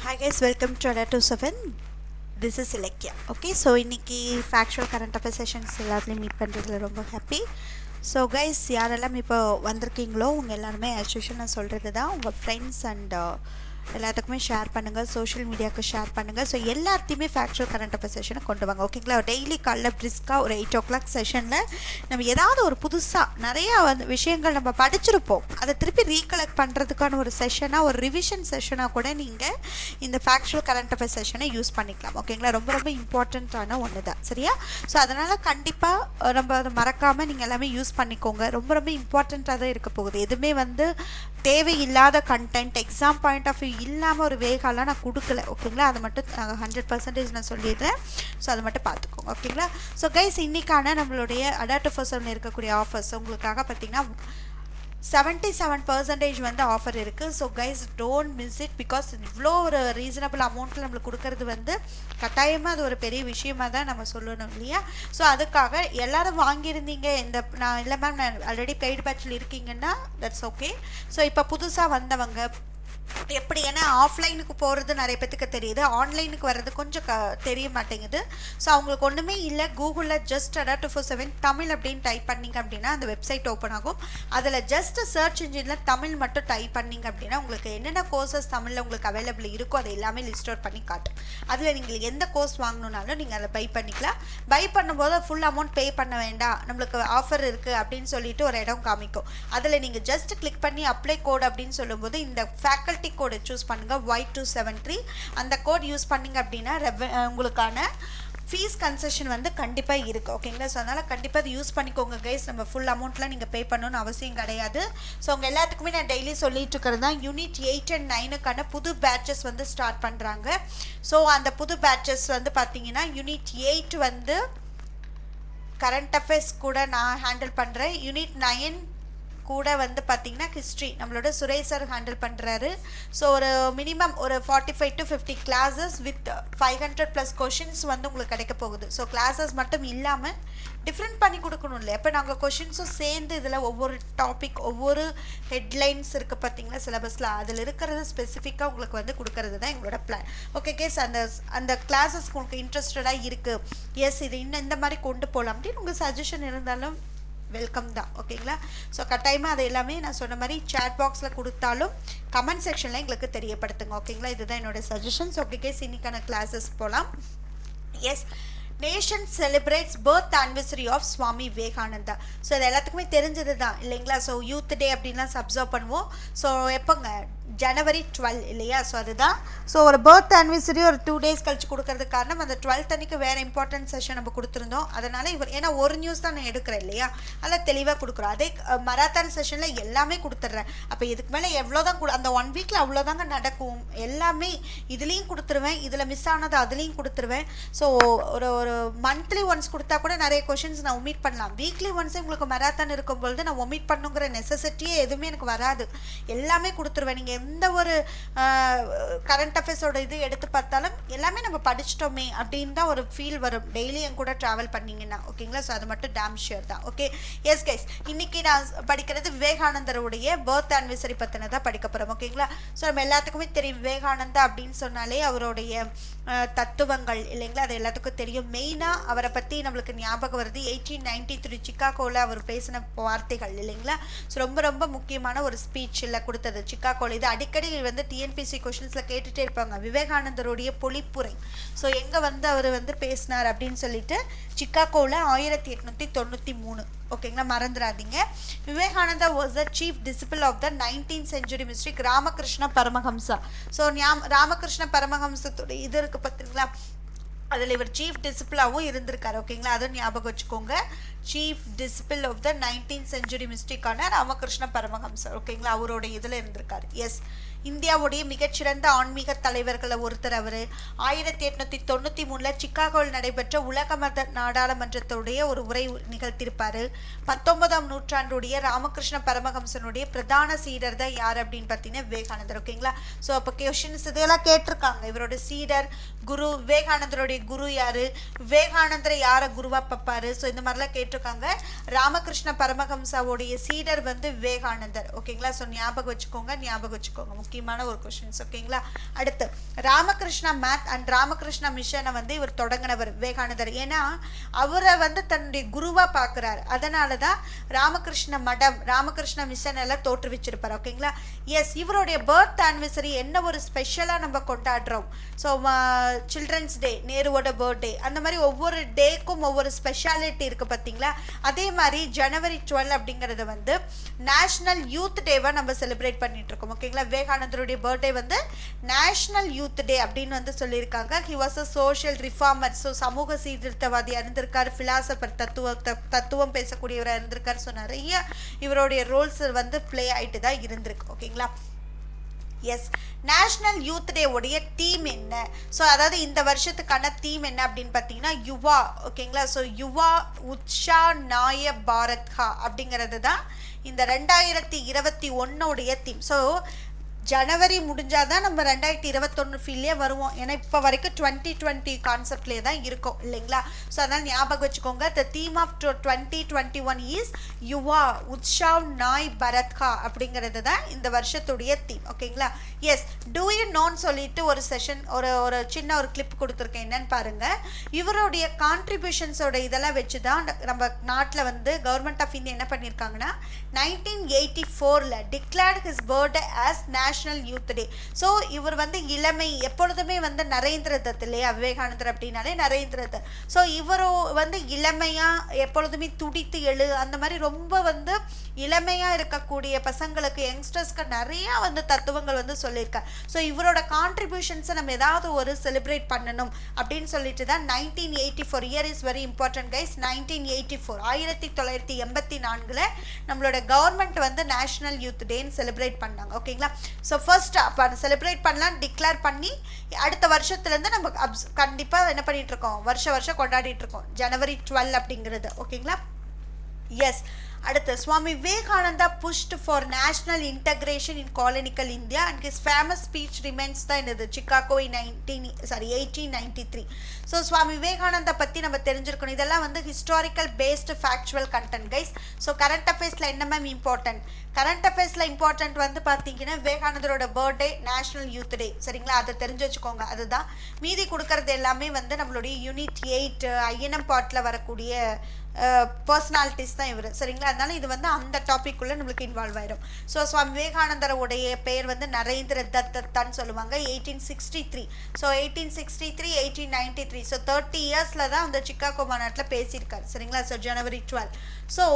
Hi guys, welcome to Ada 27. This is Ilekya. Okay, so இன்னைக்கு factual current affair sessions எல்லாத்துலேயும் meet பண்ணுறதுல ரொம்ப happy. So guys யாரெல்லாம் இப்போ வந்திருக்கீங்களோ உங்கள் எல்லாருமே ஆஸ் யூஷுவல் நான் சொல்கிறது தான் உங்கள் ஃப்ரெண்ட்ஸ் அண்ட் எல்லாத்துக்குமே ஷேர் பண்ணுங்கள், சோஷியல் மீடியாவுக்கு ஷேர் பண்ணுங்கள். ஸோ எல்லாத்தையுமே ஃபேக்சுவல் கரண்ட் அஃபேர் செஷனை கொண்டு வாங்க. ஓகேங்களா? டெய்லி காலைல பிரிஸ்காக ஒரு 8 o'clock செஷனில் நம்ம ஏதாவது ஒரு புதுசாக நிறையா விஷயங்கள் நம்ம படிச்சிருப்போம், அதை திருப்பி ரீகலெக்ட் பண்ணுறதுக்கான ஒரு செஷனாக, ஒரு ரிவிஷன் செஷனாக கூட நீங்கள் இந்த ஃபேக்சுவல் கரண்ட் அஃபேர் செஷனை யூஸ் பண்ணிக்கலாம். ஓகேங்களா? ரொம்ப ரொம்ப இம்பார்ட்டண்ட்டான ஒன்று தான், சரியா? ஸோ அதனால் கண்டிப்பாக நம்ம அதை மறக்காமல் நீங்கள் எல்லாமே யூஸ் பண்ணிக்கோங்க. ரொம்ப ரொம்ப இம்பார்ட்டண்ட்டாக தான் இருக்க போகுது. எதுவுமே தேவையில்லாத content exam point of view இல்லாமல் ஒரு வேகாலாம் நான் கொடுக்கல. ஓகேங்களா? அதை மட்டும் 100% நான் சொல்லிடுறேன். ஸோ அதை மட்டும் பார்த்துக்கோங்க. ஓகேங்களா? ஸோ கைஸ் இன்னைக்கான நம்மளுடைய அடா 247 இருக்கக்கூடிய ஆஃபர்ஸ் உங்களுக்காக பார்த்தீங்கன்னா 77% ஆஃபர் இருக்குது. So guys don't miss it. Because இவ்வளோ ஒரு ரீசனபிள் அமௌண்ட்டில் நம்மளுக்கு கொடுக்கறது கட்டாயமாக அது ஒரு பெரிய விஷயமாக தான் நம்ம சொல்லணும் இல்லையா? ஸோ அதுக்காக எல்லோரும் வாங்கியிருந்தீங்க. நான் இல்லை மேம் நான் ஆல்ரெடி பெய்டு பேட்சில் இருக்கீங்கன்னா தட்ஸ் ஓகே. ஸோ இப்போ புதுசாக வந்தவங்க எப்படி, ஏன்னா ஆஃப்லைனுக்கு போகிறது நிறைய பேத்துக்கு தெரியுது, ஆன்லைனுக்கு வர்றது கொஞ்சம் தெரிய மாட்டேங்குது. ஸோ அவங்களுக்கு ஒன்றுமே இல்லை, கூகுளில் ஜஸ்ட் அடா 247 தமிழ் அப்படின்னு டைப் பண்ணிங்க அப்படின்னா அந்த வெப்சைட் ஓப்பன் ஆகும். அதில் ஜஸ்ட் சர்ச் இன்ஜினில் தமிழ் மட்டும் டைப் பண்ணிங்க அப்படின்னா உங்களுக்கு என்னென்ன கோர்சஸ் தமிழில் உங்களுக்கு அவைலபிள் இருக்கோ அதை எல்லாமே லிஸ்ட் அவுட் பண்ணி காட்டும். அதில் நீங்கள் எந்த கோர்ஸ் வாங்கணுன்னாலும் நீங்கள் அதை பை பண்ணிக்கலாம். பை பண்ணும்போது ஃபுல் அமௌண்ட் பே பண்ண வேண்டாம், நம்மளுக்கு ஆஃபர் இருக்குது அப்படின்னு சொல்லிட்டு ஒரு இடம் காமிக்கும். அதில் நீங்கள் ஜஸ்ட் கிளிக் பண்ணி அப்ளை கோட் அப்படின்னு சொல்லும்போது இந்த ஃபேக்கல்ட்டி கோடை சூஸ் பண்ணுங்கள், Y273. அந்த கோட் யூஸ் பண்ணிங்க அப்படின்னா உங்களுக்கான ஃபீஸ் கன்செஷன் கண்டிப்பாக இருக்குது. ஓகேங்களா? ஸோ அதனால் கண்டிப்பாக அது யூஸ் பண்ணிக்கோங்க கைஸ். நம்ம ஃபுல் அமௌண்ட்லாம் நீங்கள் பே பண்ணணும்னு அவசியம் கிடையாது. ஸோ உங்கள் எல்லாத்துக்குமே நான் டெய்லி சொல்லிட்டு இருக்கிறது தான், யூனிட் 8 and 9க்கான புது பேட்சஸ் ஸ்டார்ட் பண்ணுறாங்க. ஸோ அந்த புது பேட்சஸ் பார்த்தீங்கன்னா யூனிட் 8 கரண்ட் அஃபேர்ஸ் கூட நான் ஹேண்டில் பண்ணுறேன். யூனிட் 9 கூட பார்த்தீங்கன்னா ஹிஸ்ட்ரி நம்மளோட சுரேஷ் சார் ஹேண்டில் பண்ணுறாரு. ஸோ ஒரு மினிமம் ஒரு 45 to 50 கிளாஸஸ் வித் 500+ கொஷின்ஸ் உங்களுக்கு கிடைக்க போகுது. ஸோ கிளாஸஸ் மட்டும் இல்லாமல் டிஃப்ரெண்ட் பண்ணி கொடுக்கணும் இல்லை, இப்போ நாங்கள் கொஷின்ஸும் சேர்ந்து இதில் ஒவ்வொரு டாபிக் ஒவ்வொரு ஹெட்லைன்ஸ் இருக்குது பார்த்தீங்களா சிலபஸில், அதில் இருக்கிறது ஸ்பெசிஃபிக்காக உங்களுக்கு கொடுக்கறது தான் எங்களோட பிளான். ஓகே கேஸ், அந்த கிளாஸஸ் உங்களுக்கு இன்ட்ரெஸ்டடாக இருக்குது, எஸ் இது இன்னும் இந்த மாதிரி கொண்டு போகலாம் அப்படின்னு உங்கள் சஜஷன் இருந்தாலும் வெல்கம் தான். ஓகேங்களா? ஸோ கட்டாயமாக அது எல்லாமே நான் சொன்ன மாதிரி சேட் பாக்ஸில் கொடுத்தாலும் கமெண்ட் செக்ஷனில் எங்களுக்கு தெரியப்படுத்துங்க. ஓகேங்களா? இதுதான் என்னோட சஜஷன்ஸ். ஓகே கேஸ், இன்னைக்கான கிளாஸஸ் போகலாம். Yes, nation celebrates birth anniversary of Swami Vivekananda. So இது எல்லாத்துக்குமே தெரிஞ்சது தான் இல்லைங்களா? ஸோ யூத் டே அப்படின்லாம் அப்சர்வ் பண்ணுவோம். ஸோ எப்போங்க, January 12 இல்லையா? ஸோ அதுதான். ஸோ ஒரு பர்த் ஆனிவர்சரி ஒரு 2 days கழிச்சு கொடுக்கறதுக்கு காரணம் அந்த 12th அன்னைக்கு வேறு இம்பார்ட்டன்ட் செஷன் நம்ம கொடுத்துருந்தோம். அதனால் ஏன்னா ஒரு நியூஸ் தான் நான் எடுக்கிறேன் இல்லையா, அதில் தெளிவாக கொடுக்குறோம். அதே மராத்தான் செஷனில் எல்லாமே கொடுத்துட்றேன். அப்போ இதுக்கு மேலே எவ்வளோ தான் அந்த 1 weekல அவ்வளோதாங்க நடக்கும், எல்லாமே இதுலேயும் கொடுத்துருவேன், இதில் மிஸ் ஆனது அதுலேயும் கொடுத்துருவேன். ஸோ ஒரு மந்த்லி ஒன்ஸ் கொடுத்தா கூட நிறைய கொஷின்ஸ் நான் ஒமிட் பண்ணலாம். வீக்லி ஒன்ஸே உங்களுக்கு மராத்தான் இருக்கும்பொழுது நான் ஒமிட் பண்ணுங்கிற நெசசிட்டியே எதுவுமே எனக்கு வராது, எல்லாமே கொடுத்துருவேன். நீங்கள் எந்த ஒரு கரண்ட் அஃபேர்ஸோட இது எடுத்து பார்த்தாலும் எல்லாமே நம்ம படிச்சிட்டோமே அப்படின்னு தான் ஒரு ஃபீல் வரும் டெய்லி என் கூட ட்ராவல் பண்ணிங்கன்னா. ஓகேங்களா? ஸோ அது மட்டும் டேம் ஷியர் தான். ஓகே எஸ் கைஸ், இன்னைக்கு நான் படிக்கிறது விவேகானந்தருடைய பர்த் ஆனிவர்சரி பற்றினதான் படிக்க போகிறோம். ஓகேங்களா? ஸோ நம்ம எல்லாத்துக்குமே தெரியும் விவேகானந்தா அப்படின்னு சொன்னாலே அவருடைய தத்துவங்கள் இல்லைங்களா, அது எல்லாத்துக்கும் தெரியும். மெயினாக அவரை பற்றி நம்மளுக்கு ஞாபகம் வருது 1893 சிக்காகோவில் அவர் பேசின வார்த்தைகள் இல்லைங்களா. ஸோ ரொம்ப ரொம்ப முக்கியமான ஒரு ஸ்பீச்சில் கொடுத்தது சிக்காகோவில். இது அடிக்கடி டிஎன்பிசி கொஷின்ஸில் கேட்டுகிட்டே இருப்பாங்க, விவேகானந்தருடைய பொழிப்புரை. ஸோ எங்கே அவர் பேசினார் அப்படின்னு சொல்லிட்டு சிக்காகோவில் 1893. ஓகேங்களா? மறந்துடாதீங்க. Vivekananda was the chief disciple of the 19th century mystic Ramakrishna Paramahamsa. So Ramakrishna பரமஹம்சத்துடைய இது இருக்குது பார்த்தீங்களா, அதில் இவர் சீஃப் டிசிபிளாகவும் இருந்திருக்காரு. ஓகேங்களா? அதை ஞாபகம் வச்சுக்கோங்க. Chief disciple of the 19th century மிஸ்டிக்கான ராமகிருஷ்ண பரமஹம்சர். ஓகேங்களா? அவரோட இதில் இருந்திருக்காரு. எஸ், இந்தியாவுடைய மிகச்சிறந்த ஆன்மீக தலைவர்களை ஒருத்தர் அவர். 1893 சிக்காகோவில் நடைபெற்ற உலக மத நாடாளுமன்றத்துடைய ஒரு உரை நிகழ்த்தியிருப்பார். 19ஆம் நூற்றாண்டுடைய ராமகிருஷ்ண பரமஹம்சனுடைய பிரதான சீடர் தான் யார் அப்படின்னு பார்த்தீங்கன்னா விவேகானந்தர். ஓகேங்களா? ஸோ அப்போ கொஷின்ஸ் இதெல்லாம் கேட்டிருக்காங்க. இவரோட சீடர் குரு, விவேகானந்தருடைய குரு யாரு, விவேகானந்தரை யாரை குருவா பார்ப்பாரு, ஸோ இந்த மாதிரிலாம் கேட்டிருக்காங்க. கேட்டிருக்காங்க. ராமகிருஷ்ண பரமஹம்சாவுடைய சீடர் வந்து விவேகானந்தர். ஓகேங்களா? ஸோ ஞாபகம் வச்சுக்கோங்க, முக்கியமான ஒரு கொஸ்டின்ஸ். ஓகேங்களா? அடுத்து ராமகிருஷ்ணா மேத் அண்ட் ராமகிருஷ்ணா மிஷனை வந்து இவர் தொடங்கினவர் விவேகானந்தர். ஏன்னா அவரை வந்து தன்னுடைய குருவா பார்க்குறாரு. அதனால தான் ராமகிருஷ்ண மடம், ராமகிருஷ்ண மிஷன் எல்லாம் தோற்றுவிச்சிருப்பார். ஓகேங்களா? எஸ், இவருடைய பர்த் ஆனிவர்சரி என்ன ஒரு ஸ்பெஷலாக நம்ம கொண்டாடுறோம். ஸோ சில்ட்ரன்ஸ் டே, நேருவோட பர்த்டே, அந்த மாதிரி ஒவ்வொரு டேக்கும் ஒவ்வொரு ஸ்பெஷாலிட்டி இருக்குது பார்த்தீங்களா? அதே மாதிரி ஜனவரி 12 அப்படிங்கிறது வந்து நேஷ்னல் யூத் டேவாக நம்ம செலிப்ரேட் பண்ணிட்டு இருக்கோம். ஓகேங்களா? விவேகானந்தருடைய பர்த்டே வந்து நேஷ்னல் யூத் டே அப்படின்னு வந்து சொல்லியிருக்காங்க. He was a social reformer. So சமூக சீர்திருத்தவாதியாக இருந்திருக்கார், ஃபிலாசபர், தத்துவம் பேசக்கூடியவராக இருந்திருக்காரு. ஸோ நிறைய இவருடைய ரோல்ஸ் வந்து பிளே ஆகிட்டு தான் இருந்திருக்கு. ஓகேங்களா? எஸ், நேஷ்னல் யூத் டே உடைய தீம் என்ன? ஸோ அதாவது இந்த வருஷத்துக்கான தீம் என்ன அப்படின்னு பார்த்தீங்கன்னா யுவா. ஓகேங்களா? ஸோ யுவா உத்ஷா நாய பாரத்ஹா அப்படிங்கிறது தான் இந்த 2021 தீம். ஸோ ஜனவரி முடிஞ்சாதான் நம்ம 2021 ஃபீல்லே வருவோம். ஏன்னா இப்போ வரைக்கும் 2020 கான்செப்ட்லேயே தான் இருக்கும் இல்லைங்களா? ஸோ அதனால் ஞாபகம் வச்சுக்கோங்க. த தீம் ஆஃப் 2021 இஸ் யுவா உத்ஷாவ் நாய் பரத்கா அப்படிங்கிறது தான் இந்த வருஷத்துடைய தீம். ஓகேங்களா? எஸ், டூ யூ நோன்னு சொல்லிட்டு ஒரு செஷன், ஒரு சின்ன ஒரு கிளிப் கொடுத்துருக்கேன். என்னன்னு பாருங்கள். இவருடைய கான்ட்ரிபியூஷன்ஸோட இதெல்லாம் வச்சு தான் நம்ம நாட்டில் வந்து கவர்மெண்ட் ஆஃப் இந்தியா என்ன பண்ணியிருக்காங்கன்னா 1984 declared his birthday as national youth டே. ஸோ இவர் வந்து இளமை, எப்பொழுதுமே வந்து நரேந்திர தத் இல்லையா? விவேகானந்தர் அப்படின்னாலே நரேந்திர தத். ஸோ இவர் வந்து இளமையாக எப்பொழுதுமே துடித்து எழு, அந்த மாதிரி ரொம்ப வந்து இளமையாக இருக்கக்கூடிய பசங்களுக்கு, யங்ஸ்டர்ஸ்க்கு நிறையா வந்து தத்துவங்கள் வந்து சொல்லியிருக்கார். ஸோ இவரோட கான்ட்ரிபியூஷன்ஸை நம்ம ஏதாவது ஒரு செலிப்ரேட் பண்ணணும் அப்படின்னு சொல்லிட்டு தான் 1984 year is very important guys. 1984 நம்மளோட கவர்மெண்ட் வந்து நேஷனல் யூத் டேன்னு செலிப்ரேட் பண்ணாங்க. ஓகேங்களா? ஸோ ஃபர்ஸ்ட் அப்போ அதை செலிப்ரேட் பண்ணலாம், டிக்ளேர் பண்ணி அடுத்த வருஷத்துலேருந்து நம்ம கண்டிப்பாக என்ன பண்ணிட்டு இருக்கோம், வருஷம் கொண்டாடிட்டு இருக்கோம் ஜனவரி 12 அப்படிங்கிறது. ஓகேங்களா? எஸ், அடுத்து Swami Vivekananda pushed for national integration in colonial India and his famous speech remains தான் என்னது சிகாகோ 1893. ஸோ சுவாமி விவேகானந்தா பற்றி நம்ம தெரிஞ்சிருக்கணும். இதெல்லாம் வந்து historical based factual content guys. So current அஃபேர்ஸில் என்ன மேம் இம்பார்ட்டன்ட்? கரண்ட் அஃபேர்ஸில் இம்பார்ட்டன்ட் வந்து பார்த்தீங்கன்னா விவேகானந்தரோட பர்த்டே, நேஷனல் யூத் டே. சரிங்களா? அதை தெரிஞ்சு வச்சுக்கோங்க. அதுதான் மீதி கொடுக்கறது எல்லாமே வந்து நம்மளுடைய யூனிட் 8 ஐஎன்எம் பார்ட்டில் வரக்கூடிய பர்சனாலிட்டிஸ் தான் இவர். சரிங்களா? அதனால இது வந்து அந்த டாபிக் உள்ள நம்மளுக்கு இன்வால்வ் ஆயிடும். ஸோ சுவாமி விவேகானந்தரோடைய பெயர் வந்து நரேந்திர தத்தான்னு சொல்லுவாங்க. 1863. ஸோ 1863 1893. ஸோ 30 இயர்ஸில் தான் அந்த சிகாகோ மாநாட்டில் பேசியிருக்காரு. சரிங்களா? ஸோ ஜனவரி 12. ஸோ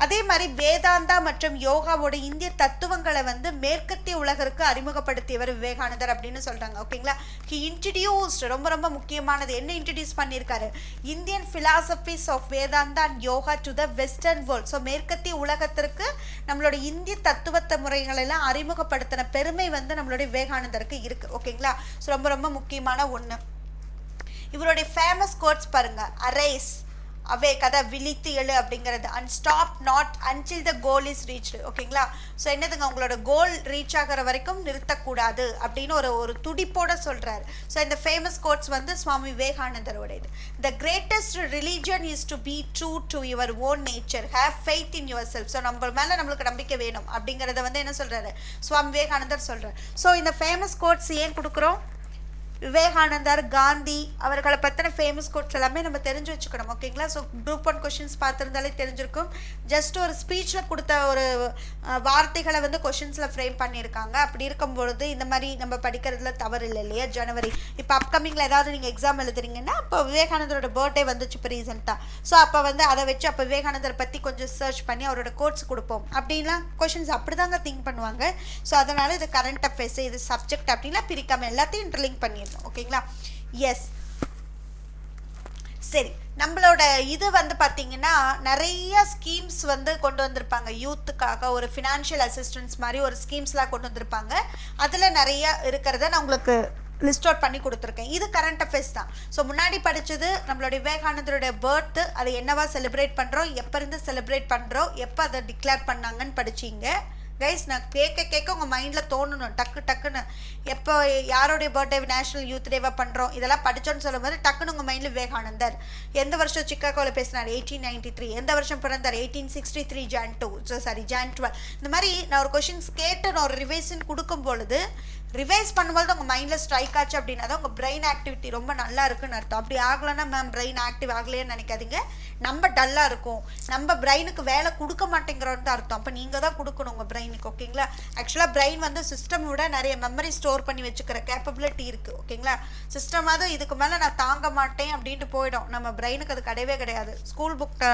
அதே மாதிரி வேதாந்தா மற்றும் யோகாவோட இந்திய தத்துவங்களை வந்து மேற்கத்திய உலகிற்கு அறிமுகப்படுத்தியவர் விவேகானந்தர் அப்படின்னு சொல்றாங்க. ஓகேங்களா? ஹி இன்ட்ரடியூஸ்ட், ரொம்ப முக்கியமானது என்ன இன்ட்ரடியூஸ் பண்ணியிருக்காரு, Indian philosophies of Vedanta and yoga to the western world. So மேற்கத்திய உலகத்திற்கு நம்மளோட இந்திய தத்துவத்த முறைகள் எல்லாம் அறிமுகப்படுத்தின பெருமை வந்து நம்மளுடைய விவேகானந்தருக்கு இருக்கு. ஓகேங்களா? ஸோ ரொம்ப முக்கியமான ஒன்று. இவருடைய ஃபேமஸ் கோட்ஸ் பாருங்க. அரைஸ், அவே கதை, விழித்து எழு அப்படிங்கிறது. And stop not until the goal is reached. ஓகேங்களா? ஸோ என்னதுங்க, உங்களோட கோல் ரீச் ஆகிற வரைக்கும் நிறுத்தக்கூடாது அப்படின்னு ஒரு துடிப்போட சொல்கிறாரு. ஸோ இந்த ஃபேமஸ் கோட்ஸ் வந்து சுவாமி விவேகானந்தரோட இது. The greatest religion is to be true to your own nature, have faith in your self. So நம்ம மேலே நம்மளுக்கு நம்பிக்கை வேணும் அப்படிங்கிறத வந்து என்ன சொல்கிறாரு, சுவாமி விவேகானந்தர் சொல்கிறார். ஸோ இந்த ஃபேமஸ் கோட்ஸ் ஏன் கொடுக்குறோம்? விவேகானந்தர், காந்தி அவர்களை பற்றின ஃபேமஸ் கோட்ஸ் எல்லாமே நம்ம தெரிஞ்சு வச்சுக்கணும். ஓகேங்களா? ஸோ குரூப் 1 கொஷின்ஸ் பார்த்துருந்தாலே தெரிஞ்சிருக்கும். ஜஸ்ட் ஒரு ஸ்பீச்சில் கொடுத்த ஒரு வார்த்தைகளை வந்து கொஷின்ஸில் ஃப்ரேம் பண்ணியிருக்காங்க. அப்படி இருக்கும்பொழுது இந்த மாதிரி நம்ம படிக்கிறதுல தவறு இல்லை இல்லையா? ஜனவரி இப்போ அப்கமிங்கில் ஏதாவது நீங்கள் எக்ஸாம் எழுதுறீங்கன்னா அப்போ விவேகானந்தரோட பர்த்டே வந்துச்சு இப்போ ரீசெண்டாக. ஸோ அப்போ வந்து அதை வச்சு அப்போ விவேகானந்தரை பற்றி கொஞ்சம் சர்ச் பண்ணி அவரோட கோட்ஸ் கொடுப்போம் அப்படின்லாம் கொஷின்ஸ் அப்படி தாங்க திங்க் பண்ணுவாங்க. ஸோ அதனால் இது கரண்ட் அஃபேர்ஸ், இது சப்ஜெக்ட் அப்படின்லாம் பிரிக்காமல் எல்லாத்தையும் இன்டர்லிங்க் பண்ணிடணும். ஓகேங்களா? எஸ், சரி. நம்மளோட இது வந்து பார்த்தீங்கன்னா நிறைய ஸ்கீம்ஸ் வந்து கொண்டு வந்திருப்பாங்க யூத்துக்காக. ஒரு ஃபினான்ஷியல் அசிஸ்டன்ஸ் மாதிரி ஒரு ஸ்கீம்ஸ்லாம் கொண்டு வந்திருப்பாங்க. அதில் நிறைய இருக்கிறத நான் உங்களுக்கு லிஸ்ட் அவுட் பண்ணி கொடுத்துருக்கேன். இது கரண்ட் அஃபேர்ஸ் தான். ஸோ முன்னாடி படித்தது நம்மளுடைய விவேகானந்தருடைய பர்த்து, அதை என்னவா செலிப்ரேட் பண்ணுறோம், எப்போ இருந்து செலிப்ரேட் பண்ணுறோம், எப்போ அதை டிக்ளேர் பண்ணாங்கன்னு படிச்சிங்க. கைஸ் நான் கேட்க உங்கள் மைண்டில் தோணணும் டக்குன்னு எப்போ யாரோடைய பர்த்டே நேஷனல் யூத் டேவாக பண்ணுறோம் இதெல்லாம் படித்தோன்னு சொல்லும்போது டக்குன்னு உங்கள் மைண்டில் விவேகானந்தர் எந்த வருஷம் சிக்காகோவில் பேசினார் 1893, எந்த வருஷம் பிறந்தார் 1863 Jan 12. இந்த மாதிரி நான் ஒரு கொஷின்ஸ் கேட்டு நான் ஒரு ரிவைஷன் கொடுக்கும் பொழுது ரிவைஸ் பண்ணும்போது உங்கள் மைண்டில் ஸ்ட்ரைக் ஆச்சு அப்படின்னா தான் உங்கள் பிரெயின் ஆக்டிவிட்டி ரொம்ப நல்லா இருக்குன்னு அர்த்தம். அப்படி ஆகலைன்னா மேம் பிரெயின் ஆக்டிவ் ஆகலையேன்னு நினைக்காதீங்க, நம்ம டல்லாக இருக்கும், நம்ம பிரெயினுக்கு வேலை கொடுக்க மாட்டேங்கிறோன்னு தான் அர்த்தம். அப்போ நீங்கள் தான் கொடுக்கணும் உங்கள் பிரெயினுக்கு, ஓகேங்களா. ஆக்சுவலாக பிரெயின் வந்து சிஸ்டம் விட நிறைய மெமரி ஸ்டோர் பண்ணி வச்சுக்கிற கேப்பபிலிட்டி இருக்குது, ஓகேங்களா. சிஸ்டமாவது இதுக்கு மேலே நான் தாங்க மாட்டேன் அப்படின்ட்டு போயிடும், நம்ம பிரெயினுக்கு அது கிடையவே கிடையாது. ஸ்கூல் புக்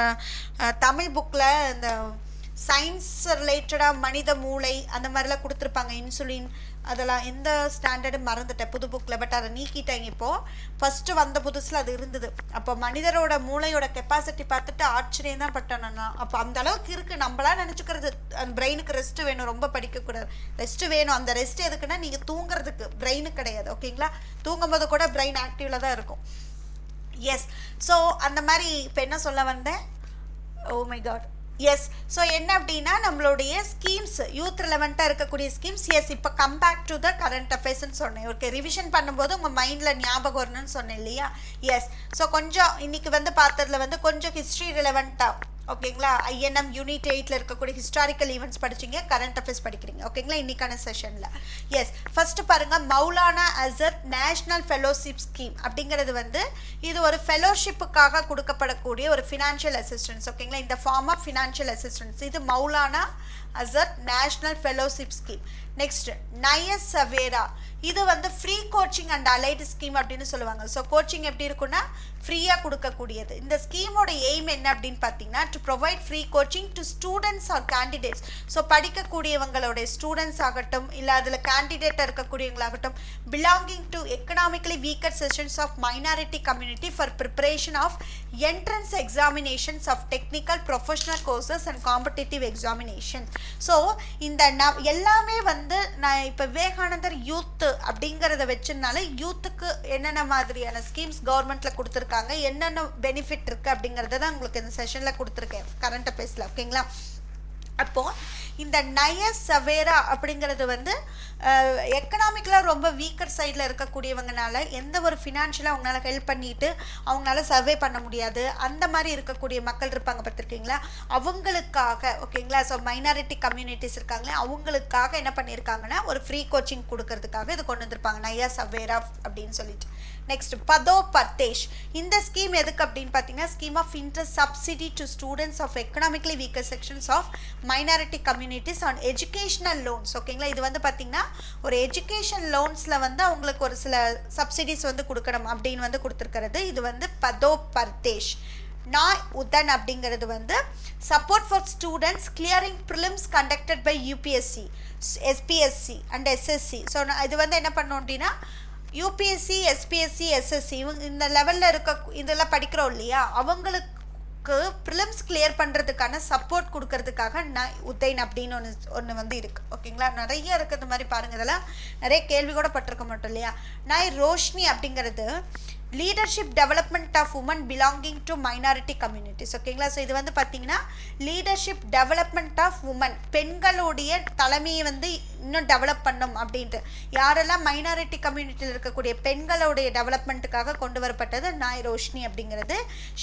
தமிழ் புக்கில் இந்த சயின்ஸ் ரிலேட்டடாக மனித மூளை அந்த மாதிரிலாம் கொடுத்துருப்பாங்க, இன்சுலின் அதெல்லாம் எந்த ஸ்டாண்டர்டு மறந்துட்டேன் புது புக்கில், பட் அதை நீக்கிட்டாங்க. இப்போது ஃபஸ்ட்டு வந்த புதுசில் அது இருந்தது. அப்போ மனிதரோட மூளையோட கெப்பாசிட்டி பார்த்துட்டு ஆச்சரியம் தான் பட்டேன் நான். அப்போ அந்த அளவுக்கு இருக்குது. நம்மளா நினச்சிக்கிறது அந்த பிரெயினுக்கு ரெஸ்ட்டு வேணும், ரொம்ப படிக்கக்கூடாது, ரெஸ்ட்டு வேணும். அந்த ரெஸ்ட் எதுக்குன்னா நீங்கள் தூங்குறதுக்கு, பிரெயினுக்கு கிடையாது, ஓகேங்களா. தூங்கும்போது கூட பிரெயின் ஆக்டிவில் தான் இருக்கும். எஸ், ஸோ அந்த மாதிரி இப்போ என்ன சொல்ல வந்தேன், oh my god, yes. So என்ன அப்படின்னா நம்மளுடைய ஸ்கீம்ஸ் யூத் ரிலவெண்ட்டாக இருக்கக்கூடிய ஸ்கீம்ஸ். எஸ், இப்போ கம்பேக் டு த கரண்ட் அஃபேர்ஸ்ன்னு சொன்னேன். ஓகே, ரிவிஷன் பண்ணும்போது உங்கள் மைண்டில் ஞாபகம் வரணும்னு சொன்னேன் இல்லையா. எஸ், ஸோ கொஞ்சம் இன்றைக்கி வந்து பார்த்ததில் வந்து கொஞ்சம் ஹிஸ்ட்ரி ரிலவெண்ட்டாக, ஓகேங்களா. INM யூனிட் 8ல் இருக்கக்கூடிய ஹிஸ்டாரிக்கல் ஈவெண்ட்ஸ் படிச்சிங்க, கரண்ட் அஃபேர்ஸ் படிக்கிறீங்க, ஓகேங்களா, இன்றைக்கான செஷனில். எஸ், ஃபஸ்ட்டு பாருங்கள், Maulana Azad national fellowship scheme அப்படிங்கிறது வந்து இது ஒரு ஃபெலோஷிப்புக்காக கொடுக்கப்படக்கூடிய ஒரு ஃபினான்ஷியல் அசிஸ்டன்ஸ், ஓகேங்களா. இந்த ஃபார்ம் ஆஃப் ஃபினான்ஷியல் அசிஸ்டன்ஸ் இது Maulana Azad national fellowship scheme. Next Naya Savera, இது வந்து free coaching and allied scheme அப்படின்னு சொல்லுவாங்க. ஸோ கோச்சிங் எப்படி இருக்குன்னா ஃப்ரீயாக கொடுக்கக்கூடியது. இந்த ஸ்கீமோட எய்ம் என்ன அப்படின்னு பார்த்தீங்கன்னா to provide free coaching to students or candidates. So படிக்கக்கூடியவங்களுடைய ஸ்டூடெண்ட்ஸ் ஆகட்டும் இல்லை அதில் கேண்டிடேட்டாக இருக்கக்கூடியவங்களாகட்டும் belonging to economically weaker sections of minority community for preparation of entrance examinations of technical professional courses and competitive examination. So இந்த எல்லாமே வந்து நான் இப்போ விவேகானந்தர் யூத் அப்படிங்கிறத வச்சதுனால யூத்துக்கு என்னென்ன மாதிரியான ஸ்கீம்ஸ் கவர்மெண்ட்டில் கொடுத்துருக்காங்க, என்னென்ன பெனிஃபிட் இருக்குது அப்படிங்கிறத தான் உங்களுக்கு இந்த செஷனில் கொடுத்துருக்கேன் கரண்ட் அஃபேர்ஸில், ஓகேங்களா. அப்போது இந்த நயஸ் சவேரா அப்படிங்கிறது வந்து எக்கனாமிக்கலாக ரொம்ப வீக்கர் சைடில் இருக்கக்கூடியவங்கனால எந்த ஒரு ஃபினான்ஷியலாக அவங்களால ஹெல்ப் பண்ணிட்டு அவங்களால சர்வே பண்ண முடியாது அந்த மாதிரி இருக்கக்கூடிய மக்கள் இருப்பாங்க பார்த்துருக்கீங்களா, அவங்களுக்காக, ஓகேங்களா. ஸோ மைனாரிட்டி கம்யூனிட்டிஸ் இருக்காங்களே அவங்களுக்காக என்ன பண்ணியிருக்காங்கன்னா ஒரு ஃப்ரீ கோச்சிங் கொடுக்கறதுக்காக இது கொண்டு வந்திருப்பாங்க நயா சவேரா அப்படின்னு சொல்லிட்டு. நெக்ஸ்ட் பதோ பர்தேஷ், இந்த ஸ்கீம் எதுக்கு அப்படின்னு பார்த்தீங்கன்னா scheme of interest subsidy to students of economically weaker sections of minority communities on educational loans, ஓகேங்களா. இது வந்து பார்த்தீங்கன்னா ஒரு எஜுகேஷன் லோன்ஸில் வந்து அவங்களுக்கு ஒரு சில சப்சிடிஸ் வந்து கொடுக்கணும் அப்படின்னு வந்து கொடுத்துருக்கிறது. இது வந்து பதோ பர்தேஷ். நாய் உதன் அப்படிங்கிறது வந்து support for students clearing prelims conducted by UPSC, SPSC and SSC. So இது வந்து என்ன பண்ணோம் அப்படின்னா UPSC, SPSC, SSC இவங்க இந்த லெவலில் இருக்க இதெல்லாம் படிக்கிறோம் இல்லையா, அவங்களுக்கு ப்ரிலிம்ஸ் கிளியர் பண்ணுறதுக்கான சப்போர்ட் கொடுக்கறதுக்காக நாய் உதயன் அப்படின்னு ஒன்று வந்து இருக்குது, ஓகேங்களா. நிறைய இருக்கிறது மாதிரி பாருங்கள், இதெல்லாம் நிறைய கேள்வி கூட பட்டிருக்க மாட்டோம் இல்லையா. நாய் ரோஷினி அப்படிங்கிறது leadership development of women belonging to minority communities, ஓகேங்களா. ஸோ இது வந்து பார்த்தீங்கன்னா லீடர்ஷிப் டெவலப்மெண்ட் ஆஃப் உமன், பெண்களுடைய தலைமையை வந்து இன்னும் டெவலப் பண்ணும் அப்படின்ட்டு யாரெல்லாம் மைனாரிட்டி கம்யூனிட்டியில் இருக்கக்கூடிய பெண்களுடைய டெவலப்மெண்ட்டுக்காக கொண்டு வரப்பட்டது நாய் ரோஷினி அப்படிங்கிறது.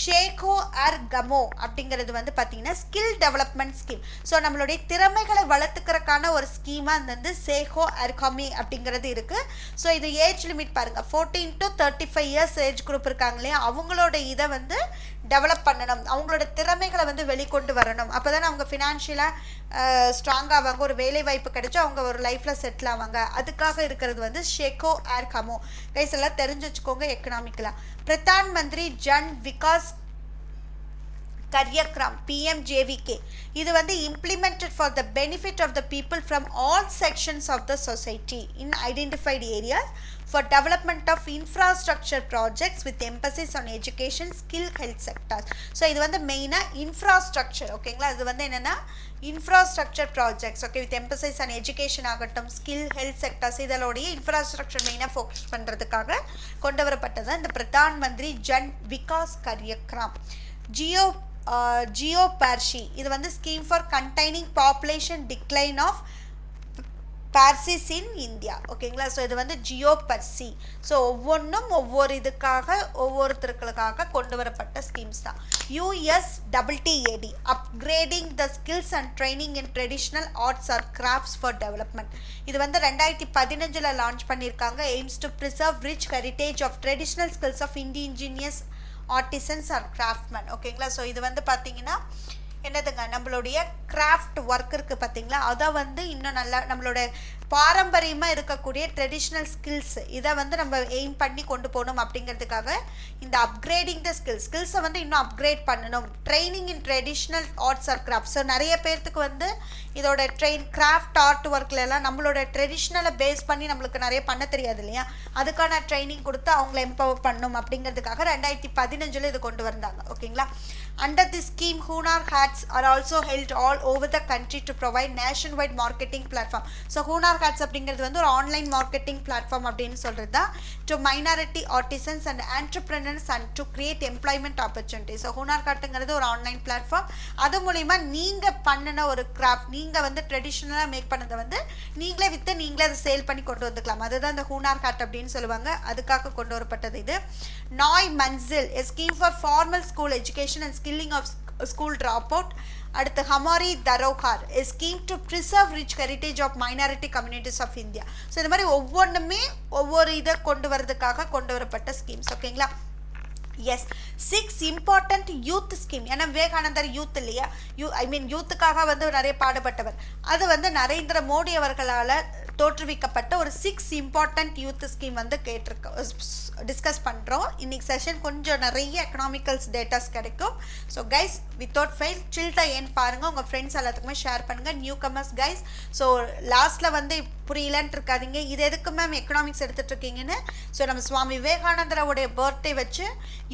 ஷேகோ அர் கமோ அப்படிங்கிறது வந்து பார்த்தீங்கன்னா ஸ்கில் டெவலப்மெண்ட் ஸ்கீம். ஸோ நம்மளுடைய திறமைகளை வளர்த்துக்கிறதுக்கான ஒரு ஸ்கீமாக அந்த வந்து சேகோ அர் கமி அப்படிங்கிறது இருக்குது. ஸோ இது ஏஜ் லிமிட் பாருங்கள் 14 to 35 years ஏஜ் குரூப் இருக்காங்க இல்லையா, அவங்களோட இதை வந்து டெவலப் பண்ணணும், அவங்களோட திறமைகளை வந்து வெளிக்கொண்டு வரணும். அப்போ தானே அவங்க ஃபினான்ஷியலாக ஸ்ட்ராங் ஆவாங்க, ஒரு வேலை வாய்ப்பு கிடைச்சி அவங்க ஒரு லைஃப்பில் செட்டில் ஆவாங்க. அதுக்காக இருக்கிறது வந்து ஷேகோ ஏர் கமோ. கைஸ் எல்லாம் தெரிஞ்சு வச்சுக்கோங்க எக்கனாமிக்கலாக. பிரதான் மந்திரி ஜன் விகாஸ் கரியக்ரம் PMJVK, இது வந்து implemented for the benefit of the people from all sections of the society in identified areas for development of infrastructure projects with emphasis on education, skill, health sectors. So இது வந்து மெயினாக infrastructure, ஓகேங்களா. இது வந்து என்னென்னா infrastructure projects, okay, with emphasise on education ஆகட்டும், skill, health sectors, இதோடைய infrastructure மெயினாக ஃபோக்கஸ் பண்ணுறதுக்காக கொண்டு வரப்பட்டது இந்த பிரதான் மந்திரி ஜன் விகாஸ் கரியக்ரம். ஜியோபார்ஷி, இது வந்து scheme for containing population decline of Parsis in India. ஓகேங்களா. ஸோ இது வந்து ஜியோபர்சி. ஸோ ஒவ்வொன்றும் ஒவ்வொரு இதுக்காக ஒவ்வொருத்தருக்களுக்காக கொண்டு வரப்பட்ட ஸ்கீம்ஸ் தான். USTTAD upgrading the skills and training in traditional arts or crafts for development. இது வந்து 2015 லான்ச் பண்ணியிருக்காங்க. Aims to preserve rich heritage of traditional skills of indigenous artisans or craftsmen. ஓகேங்களா. ஸோ இது வந்து பார்த்தீங்கன்னா என்னதுங்க, நம்மளுடைய கிராஃப்ட் ஒர்க் இருக்குது பார்த்தீங்களா, அதை வந்து இன்னும் நல்லா நம்மளோட பாரம்பரியமாக இருக்கக்கூடிய ட்ரெடிஷ்னல் ஸ்கில்ஸ் இதை வந்து நம்ம எய்ம் பண்ணி கொண்டு போகணும் அப்படிங்கிறதுக்காக இந்த அப்கிரேடிங் த ஸ்கில்ஸை வந்து இன்னும் அப்கிரேட் பண்ணணும். Training in traditional arts or craft. So நிறைய பேர்த்துக்கு வந்து இதோட கிராஃப்ட் ஆர்ட் ஒர்க்லலாம் நம்மளோட ட்ரெடிஷ்னலை பேஸ் பண்ணி நம்மளுக்கு நிறைய பண்ண தெரியாது இல்லையா, அதுக்கான ட்ரைனிங் கொடுத்து அவங்கள எம்பவர் பண்ணணும் அப்படிங்கிறதுக்காக 2015 இது கொண்டு வந்தாங்க. ஓகேங்களா. Under this scheme, Hunar Hats are also held all over the country to provide nationwide marketing platform. So Hunar Hats அப்படிங்கிறது வந்து ஒரு ஆன்லைன் மார்க்கெட்டிங் பிளாட்ஃபார்ம் அப்படின்னு சொல்கிறது தான் to minority artisans and entrepreneurs and to create employment opportunities. So Hunar Hatங்கிறது ஒரு online platform. அது மூலிமா நீங்கள் பண்ணின ஒரு கிராஃப்ட், நீங்கள் வந்து ட்ரெடிஷ்னலாக மேக் பண்ணதை வந்து நீங்களே விற்று நீங்களே அதை சேல் பண்ணி கொண்டு வந்துக்கலாம். அதுதான் இந்த Hunar Hat அப்படின்னு சொல்லுவாங்க. அதுக்காக கொண்டு வரப்பட்டது இது. நாய் Manzil, a scheme for formal school education and skilling of school dropout. அடுத்து ஹமாரி தரோகார், a scheme to preserve rich heritage of minority communities of India. So இந்த மாதிரி ஒவ்வொன்றுமே ஒவ்வொரு இதை கொண்டு வரதுக்காக கொண்டு வரப்பட்ட ஸ்கீம்ஸ். ஓகேங்களா. Yes, 6 important youth scheme. ஏன்னா விவேகானந்தர் யூத் இல்லையா, யூத்துக்காக வந்து நிறைய பாடுபட்டவர். அது வந்து நரேந்திர மோடி அவர்களால் தோற்றுவிக்கப்பட்ட ஒரு 6 இம்பார்ட்டன்ட் யூத் ஸ்கீம் வந்து டிஸ்கஸ் பண்ணுறோம். இன்றைக்கி செஷன் கொஞ்சம் நிறைய எக்கனாமிக்கல்ஸ் டேட்டாஸ் கிடைக்கும். So guys, without fail chill the end பாருங்கள், உங்கள் ஃப்ரெண்ட்ஸ் எல்லாத்துக்குமே ஷேர் பண்ணுங்கள். New commerce guys. ஸோ லாஸ்ட்டில் வந்து புரியலன்ட்டு இருக்காதிங்க, இது எதுக்கு மேம் எக்கனாமிக்ஸ் எடுத்துகிட்ருக்கீங்கன்னு. ஸோ நம்ம சுவாமி விவேகானந்தரோடைய பர்த்டே வச்சு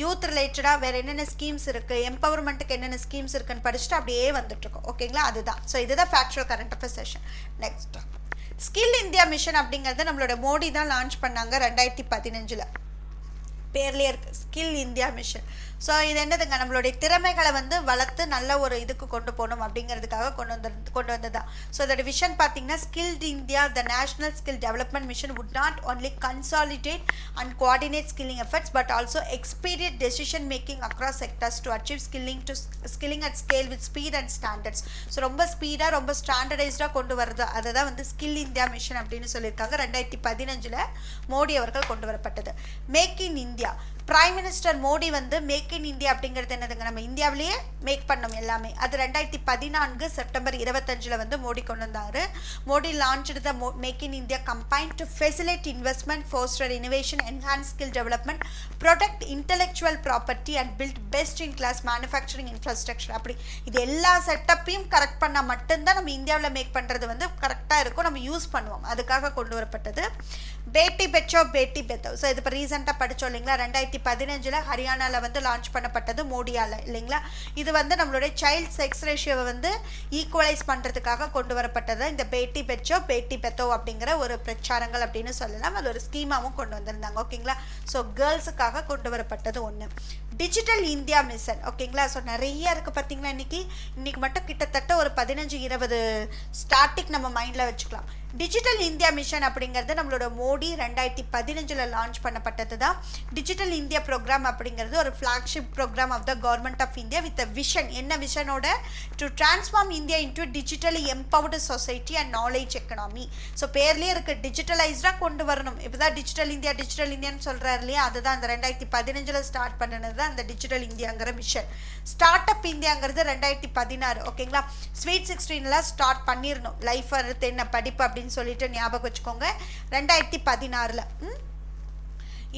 யூத் ரிலேட்டடாக வேறு என்னென்ன ஸ்கீம்ஸ் இருக்குது, எம்பவர்மெண்ட்டுக்கு என்னென்ன ஸ்கீம்ஸ் இருக்குன்னு படிச்சுட்டு அப்படியே வந்துட்டுருக்கோம். ஓகேங்களா. அதுதான். ஸோ இதுதான் factual current affairs session. Next skill India mission அப்படிங்கிறத நம்மளோட மோடி தான் லான்ச் பண்ணாங்க 2015. பேர்லேயே இருக்குது ஸ்கில் இந்தியா மிஷன். ஸோ இது என்னதுங்க, நம்மளுடைய திறமைகளை வந்து வளர்த்து நல்ல ஒரு இதுக்கு கொண்டு போகணும் அப்படிங்கிறதுக்காக கொண்டு வந்ததான். ஸோ அதோட விஷன் பார்த்தீங்கன்னா, skilled India the national skill development mission would not only consolidate and coordinate skilling efforts but also expedite decision making across sectors to achieve skilling at scale with speed and standards. So ரொம்ப ஸ்பீடாக ரொம்ப ஸ்டாண்டர்டைஸ்டாக கொண்டு வரது, அதை தான் வந்து skill India mission அப்படின்னு சொல்லியிருக்காங்க. 2015 மோடி அவர்கள் கொண்டு வரப்பட்டது. Make in India, prime minister Modi வந்து மேக் இன் இந்தியா அப்படிங்கிறது என்னதுங்க, நம்ம இந்தியாவிலேயே மேக் பண்ணோம் எல்லாமே. அது 2014 செப்டம்பர் 25 வந்து மோடி கொண்டு வந்தார். Modi launched the make in India campaign to facilitate investment, foster innovation, enhance skill development, protect intellectual property and build best in class manufacturing infrastructure. அப்படி இது எல்லா செட்டப்பையும் கரெக்ட் பண்ணால் மட்டும்தான் நம்ம இந்தியாவில் மேக் பண்ணுறது வந்து கரெக்டாக இருக்கும், நம்ம யூஸ் பண்ணுவோம். அதுக்காக கொண்டு வரப்பட்டது. பேட்டி பெச்சோ பேட்டி பெத்தோ. ஸோ இது இப்போ ரீசெண்டாக படித்தோம் இல்லைங்களா, 2015 ஹரியானாவில் வந்து லான்ச் பண்ணப்பட்டது மோடியால் இல்லைங்களா. இது வந்து நம்மளுடைய சைல்ட் செக்ஸ் ரேஷியோவை வந்து ஈக்குவலைஸ் பண்ணுறதுக்காக கொண்டு வரப்பட்டது இந்த பேட்டி பெச்சோ பேட்டி பெத்தோ அப்படிங்கிற ஒரு பிரச்சாரங்கள் அப்படின்னு சொல்லலாம். அது ஒரு ஸ்கீமாகவும் கொண்டு வந்திருந்தாங்க. ஓகேங்களா. ஸோ கேர்ள்ஸுக்காக கொண்டு வரப்பட்டது ஒன்று. Digital India mission. ஓகேங்களா. ஸோ நிறைய இருக்குது பார்த்தீங்களா. இன்றைக்கி மட்டும் கிட்டத்தட்ட ஒரு 15-20 ஸ்டார்டிங் நம்ம மைண்டில் வச்சுக்கலாம். டிஜிட்டல் இந்தியா மிஷன் அப்படிங்கிறது நம்மளோட மோடி 2015 லான்ச் பண்ணப்பட்டது தான். டிஜிட்டல் இந்தியா ப்ரோக்ராம் அப்படிங்கிறது ஒரு flagship program of the government of India with vision. என்ன விஷனோட? To transform India into digitally empowered society and knowledge economy. So பேர்லேயே இருக்குது, டிஜிட்டலைஸ்டாக கொண்டு வரணும். இப்போ தான் டிஜிட்டல் இந்தியான்னு சொல்கிறாரு இல்லையா, அதுதான் அந்த 2015 ஸ்டார்ட் பண்ணினது தான் அந்த டிஜிட்டல் இந்தியாங்கிற மிஷன். ஸ்டார்ட் அப் இந்தியாங்கிறது 2016. ஓகேங்களா. ஸ்வீட் 16 ஸ்டார்ட் பண்ணிடணும். லைஃப் அடுத்து என்ன படிப்பு அப்படின்னு சொல்லிட்டு ஞாபகம் வச்சுக்கோங்க. 2016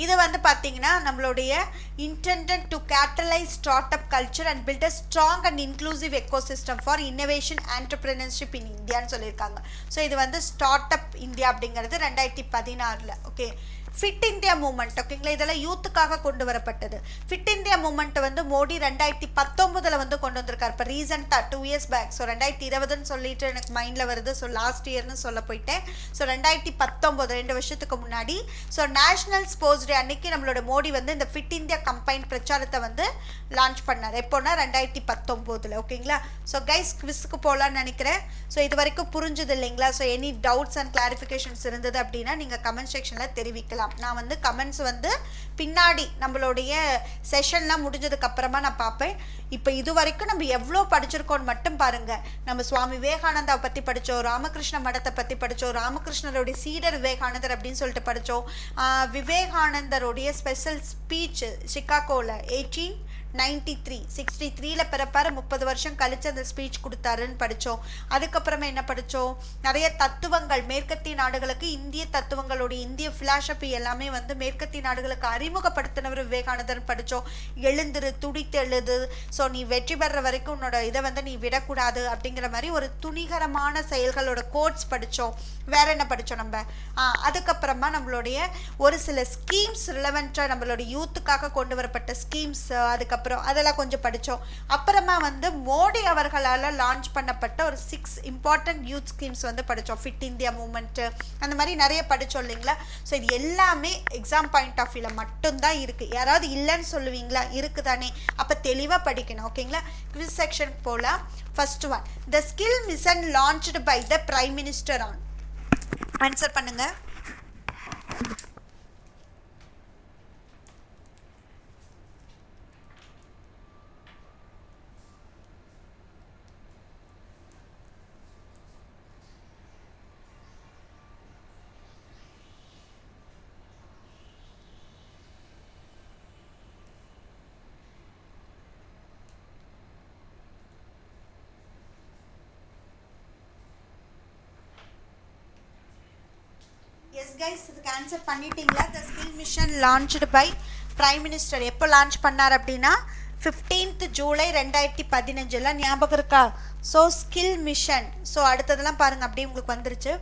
இது வந்து பார்த்தீங்கன்னா நம்மளுடைய intended to catalyse start up culture and build a strong and inclusive ecosystem for innovation entrepreneurship in இந்தியான்னு சொல்லியிருக்காங்க. ஸோ இது வந்து ஸ்டார்ட் அப் இந்தியா அப்படிங்கிறது 2016. ஓகே. ஃபிட் இந்தியா மூமெண்ட் ஓகேங்களா, இதெல்லாம் யூத்துக்காக கொண்டு வரப்பட்டது. ஃபிட் இந்தியா மூமெண்ட் வந்து மோடி 2019 வந்து கொண்டு வந்திருக்காரு. இப்போ ரீசெண்டாக 2 years பேக். ஸோ 2020ன்னு சொல்லிட்டு எனக்கு மைண்டில் வருது. ஸோ லாஸ்ட் இயர்னு சொல்ல போயிட்டேன். ஸோ 2019 2 வருஷத்துக்கு முன்னாடி ஸோ நேஷனல் ஸ்போர்ட்ஸ் டே அன்னைக்கு நம்மளோட மோடி வந்து இந்த ஃபிட் இந்தியா கம்பைன் பிரச்சாரத்தை வந்து லான்ச் பண்ணார். எப்போனா 2019 ஓகேங்களா. ஸோ கைஸ் குவிஸ்க்கு போகலான்னு நினைக்கிறேன். ஸோ இது வரைக்கும் புரிஞ்சுது இல்லைங்களா. So any doubts and clarifications இருந்தது அப்படின்னா நீங்கள் கமெண்ட் செக்ஷனில் தெரிவிக்கலாம். நான் வந்து கமெண்ட்ஸ் வந்து பின்னாடி நம்மளுடைய செஷன்லாம் முடிஞ்சதுக்கு அப்புறமா நான் பார்ப்பேன். இப்போ இது வரைக்கும் நம்ம எவ்வளோ படிச்சிருக்கோன்னு மட்டும் பாருங்க. நம்ம சுவாமி விவேகானந்தாவை பற்றி படித்தோம், ராமகிருஷ்ண மடத்தை பற்றி படித்தோம், ராமகிருஷ்ணருடைய சீடர் விவேகானந்தர் அப்படின்னு சொல்லிட்டு படித்தோம், விவேகானந்தருடைய ஸ்பெஷல் ஸ்பீச் சிகாகோவில் 1863 பிறப்பாரு, 30 வருஷம் கழிச்சு அந்த ஸ்பீச் கொடுத்தாருன்னு படித்தோம். அதுக்கப்புறமா என்ன படித்தோம், நிறைய தத்துவங்கள் மேற்கத்திய நாடுகளுக்கு இந்திய தத்துவங்களுடைய இந்திய பிலாசபி எல்லாமே வந்து மேற்கத்திய நாடுகளுக்கு அறிமுகப்படுத்தினவர் விவேகானந்தர் படித்தோம். எழுந்துரு, துடித்து எழுது, ஸோ நீ வெற்றி பெற வரைக்கும் உன்னோட இதை வந்து நீ விடக்கூடாது அப்படிங்கிற மாதிரி ஒரு துணிகரமான செயல்களோட கோட்ஸ் படித்தோம். வேற என்ன படித்தோம் நம்ம, அதுக்கப்புறமா நம்மளுடைய ஒரு சில ஸ்கீம்ஸ் ரிலவெண்ட்டாக நம்மளோட யூத்துக்காக கொண்டு வரப்பட்ட ஸ்கீம்ஸ், அதுக்கப்புறம் அதெல்லாம் கொஞ்சம் படித்தோம். அப்புறமா வந்து மோடி அவர்களால் லான்ச் பண்ணப்பட்ட ஒரு 6 இம்பார்ட்டன்ட் யூத் ஸ்கீம்ஸ் வந்து படித்தோம். ஃபிட் இந்தியா மூமெண்ட்டு அந்த மாதிரி நிறைய படித்தோம் இல்லைங்களா. ஸோ இது எல்லாமே எக்ஸாம் பாயிண்ட் ஆஃப் வியூவில் மட்டும்தான் இருக்குது. யாராவது இல்லைன்னு சொல்லுவீங்களா, இருக்குதானே. அப்போ தெளிவாக படிக்கணும் ஓகேங்களா. குவிஸ் செக்ஷன் போகலாம். First one, the skill mission launched by the prime minister on. Answer பண்ணுங்க. எஸ் கைஸ், இதுக்கு ஆன்சர் பண்ணிட்டீங்களா. The skill mission launched by prime minister எப்போ லான்ச் பண்ணார் அப்படின்னா 15th ஜூலை 2015. ஞாபகம் இருக்கா. So skill mission. ஸோ அடுத்ததெல்லாம் பாருங்கள் அப்படியே உங்களுக்கு வந்துருச்சு.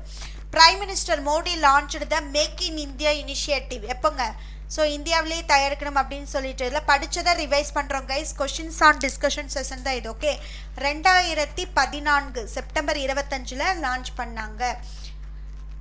Prime minister Modi launched the make in India initiative எப்போங்க. ஸோ இந்தியாவிலேயே தயாரிக்கணும் அப்படின்னு சொல்லிட்டு இதில் படித்ததை ரிவைஸ் பண்ணுறோம் guys. Questions on discussion session தான் இது ஓகே. 2014 செப்டம்பர் 25 லான்ச் பண்ணாங்க.